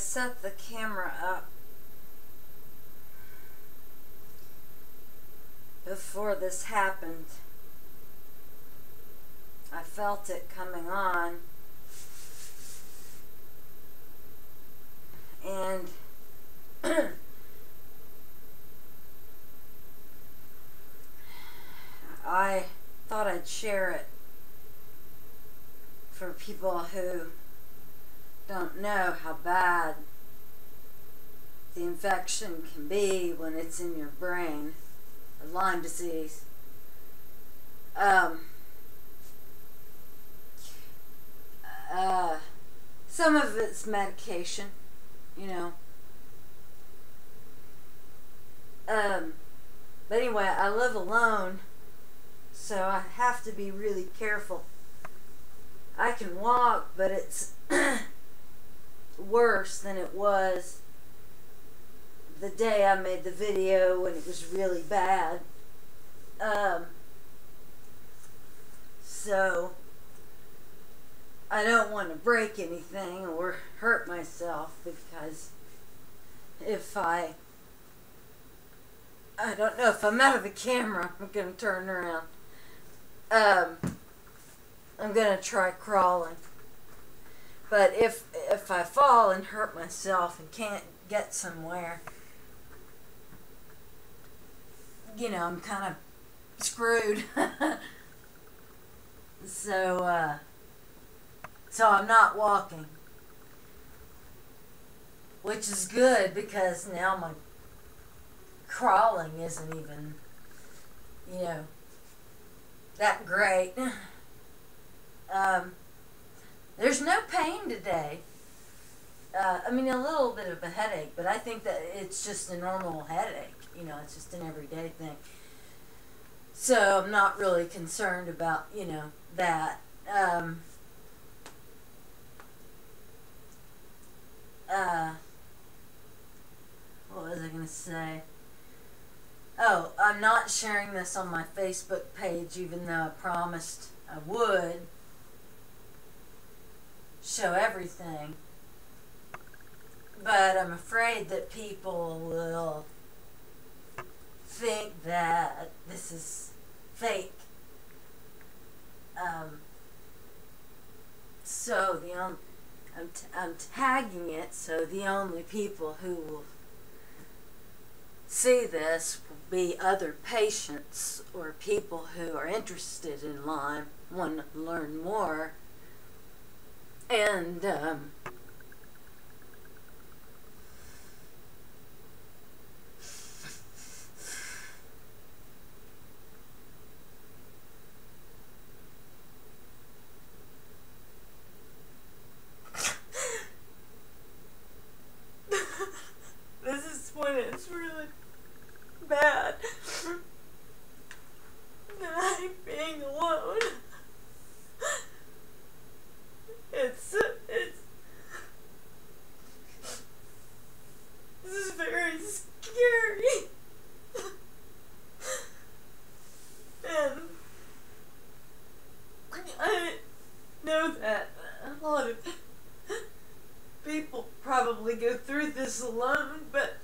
set the camera up before this happened, I felt it coming on, and I thought I'd share it for people who don't know how bad the infection can be when it's in your brain, Lyme disease. Some of it's medication, you know. But anyway, I live alone, so I have to be really careful. I can walk, but it's worse than it was the day I made the video when it was really bad. So I don't want to break anything or hurt myself, because if I don't know, if I'm out of the camera, I'm going to turn around. I'm going to try crawling. But if I fall and hurt myself and can't get somewhere, you know, I'm kind of screwed. So I'm not walking, which is good, because now my crawling isn't even, you know, that great. There's no pain today. I mean, a little bit of a headache, but I think that it's just a normal headache. You know, it's just an everyday thing. So I'm not really concerned about, you know, that. What was I going to say? Oh, I'm not sharing this on my Facebook page, even though I promised I would show everything. But I'm afraid that people will think that this is fake. So I'm tagging it, so the only people who will see this will be other patients or people who are interested in Lyme, want to learn more, and this is when it's really bad. I'm being alone. It's this is very scary. And I know that a lot of people probably go through this alone, but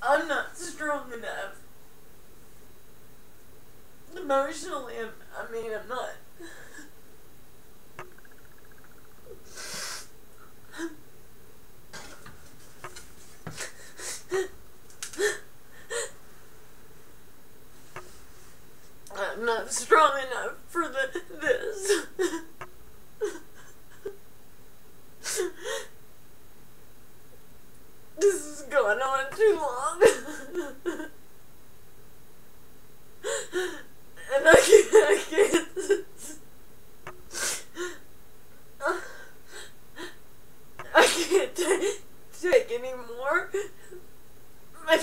I'm not strong enough. Emotionally, I'm not. I'm not strong enough for this. This has gone on too long. And I can't. I can't take any more. I'm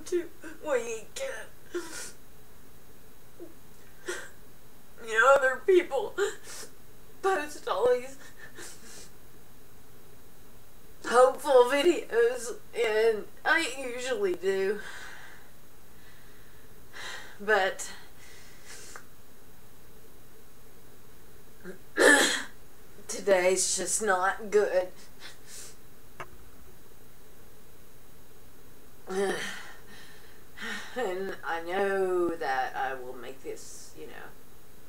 too weak. You know, other people post all these hopeful videos, and I usually do, but today's just not good. And I know that I will make this,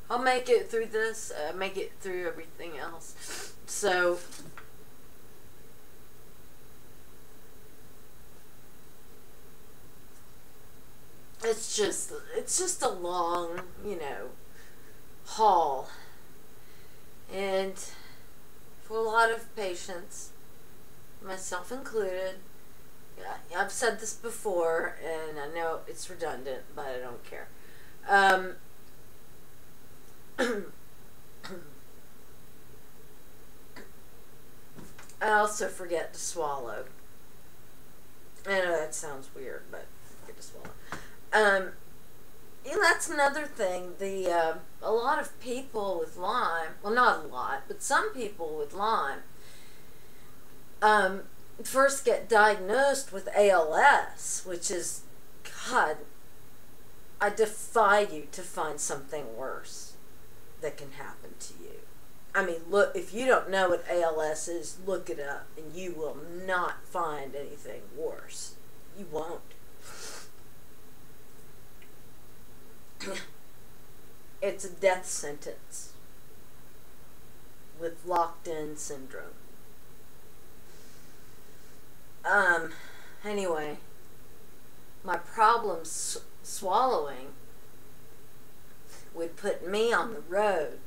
I'll make it through this, make it through everything else. So, it's just a long, haul. And for a lot of patients, myself included, I've said this before, and I know it's redundant, but I don't care. I also forget to swallow. I know that sounds weird, but I forget to swallow. That's another thing. A lot of people with Lyme, well, not a lot, but some people with Lyme, first get diagnosed with ALS, which is, God, I defy you to find something worse that can happen to you. I mean, look, if you don't know what ALS is, look it up, and you will not find anything worse. You won't. It's a death sentence with locked-in syndrome. Anyway, my problem swallowing would put me on the road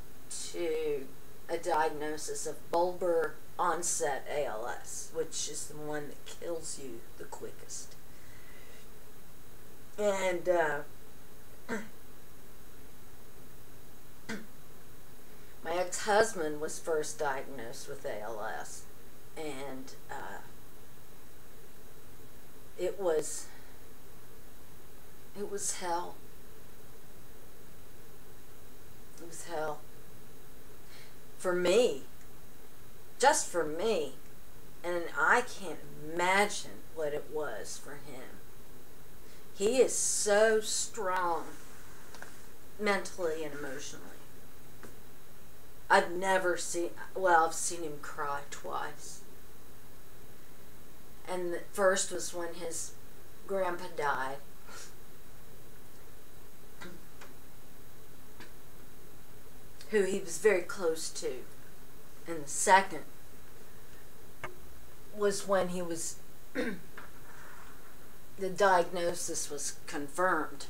to a diagnosis of bulbar onset ALS, which is the one that kills you the quickest. And my ex-husband was first diagnosed with ALS, and it was hell. It was hell. For me. Just for me. And I can't imagine what it was for him. He is so strong mentally and emotionally. I've seen him cry twice. And the first was when his grandpa died. Who he was very close to. And the second was when he was the diagnosis was confirmed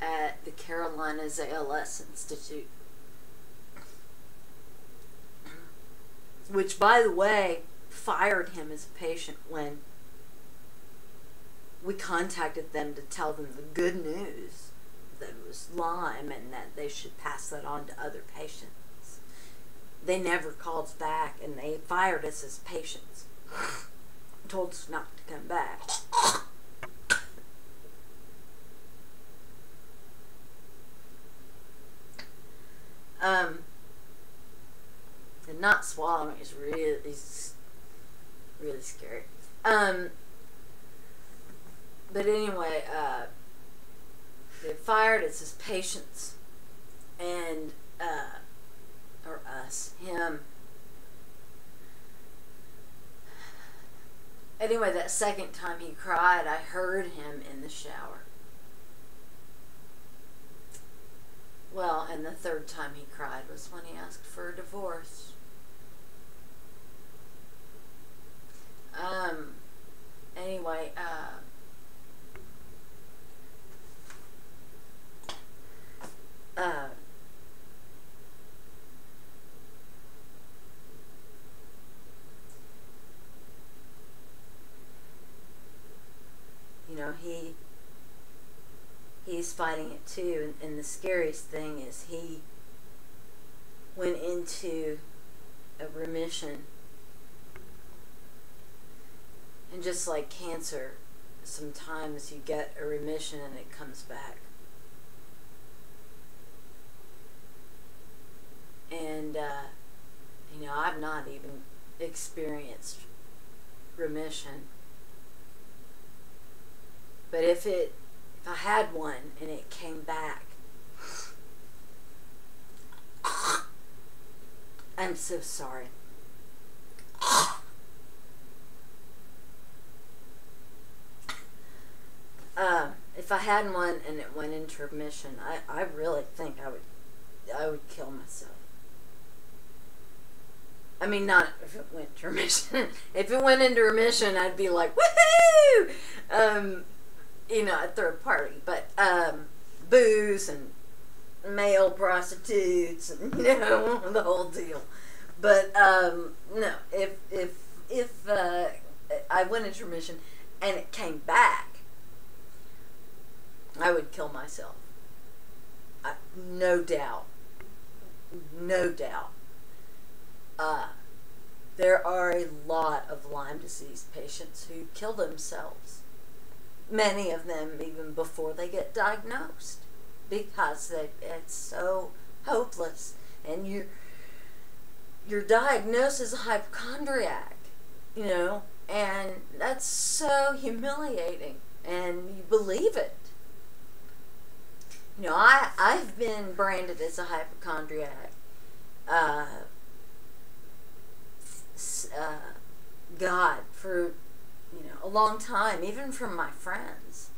at the Carolinas ALS Institute. Which, by the way, fired him as a patient when we contacted them to tell them the good news that it was Lyme and that they should pass that on to other patients. They never called us back, and they fired us as patients. Told us not to come back. And not swallowing is really scary. But anyway, they fired us as patients, and or us, him. Anyway, that second time he cried, I heard him in the shower. Well, and the third time he cried was when he asked for a divorce. Anyway, he's fighting it too, and the scariest thing is he went into a remission. And just like cancer, sometimes you get a remission and it comes back. And, I've not even experienced remission. But if I had one and it came back, I'm so sorry. If I had one and it went into remission, I really think I would kill myself. I mean, not if it went to remission. If it went into remission, I'd be like, woohoo! You know, I'd throw a party. But booze and male prostitutes and, you know, the whole deal. But no, if I went into remission and it came back, I would kill myself. No doubt. No doubt. There are a lot of Lyme disease patients who kill themselves. Many of them even before they get diagnosed, because it's so hopeless. And you're diagnosed as a hypochondriac, you know, and that's so humiliating, and you believe it. You know, I've been branded as a hypochondriac. God, for, you know, a long time, even from my friends.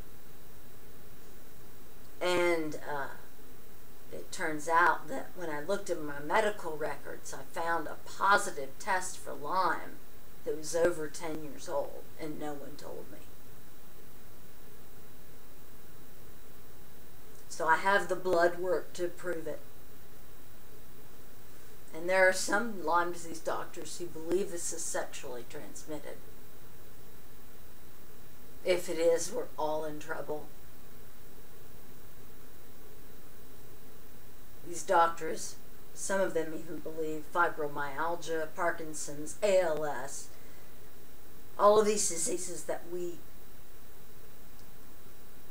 And it turns out that when I looked at my medical records, I found a positive test for Lyme that was over 10 years old, and no one told me. So I have the blood work to prove it. And there are some Lyme disease doctors who believe this is sexually transmitted. If it is, we're all in trouble. These doctors, some of them even believe fibromyalgia, Parkinson's, ALS, all of these diseases that we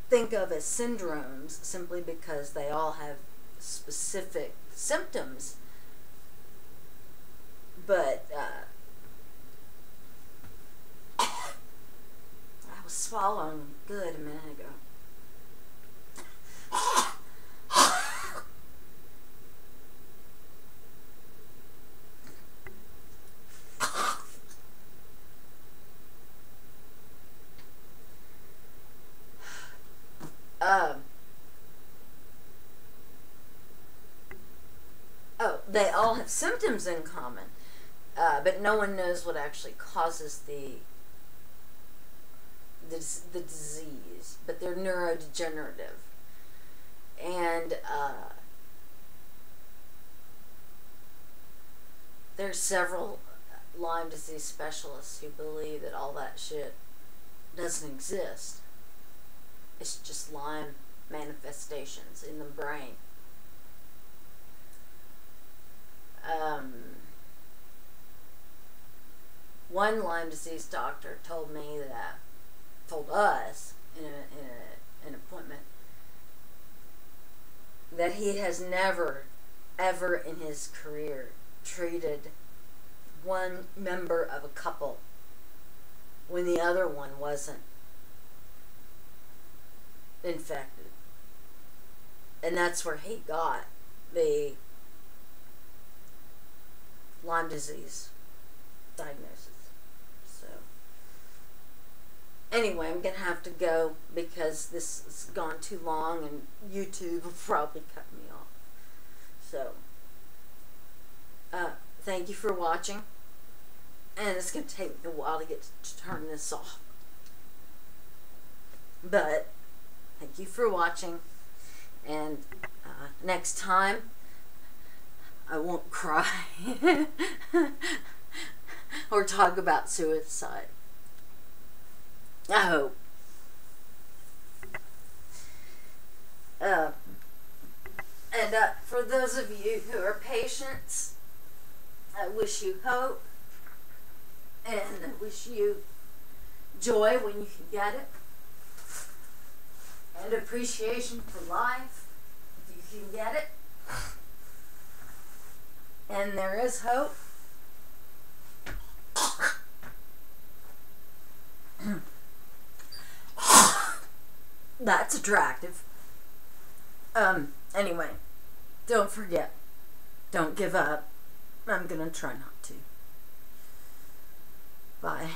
think of as syndromes simply because they all have specific symptoms. But I was swallowing good a minute ago. They all have symptoms in common. But no one knows what actually causes the disease. But they're neurodegenerative. And there's several Lyme disease specialists who believe that all that shit doesn't exist. It's just Lyme manifestations in the brain. One Lyme disease doctor told us in an appointment that he has never, ever in his career treated one member of a couple when the other one wasn't infected. And that's where he got the Lyme disease diagnosis. So anyway, I'm gonna have to go because this has gone too long and YouTube will probably cut me off. So thank you for watching, and it's gonna take me a while to get to turn this off, but thank you for watching, and next time I won't cry or talk about suicide. I hope. And for those of you who are patients, I wish you hope, and I wish you joy when you can get it, and appreciation for life if you can get it. And there is hope. That's attractive. Anyway, don't forget, don't give up, I'm going to try not to. Bye.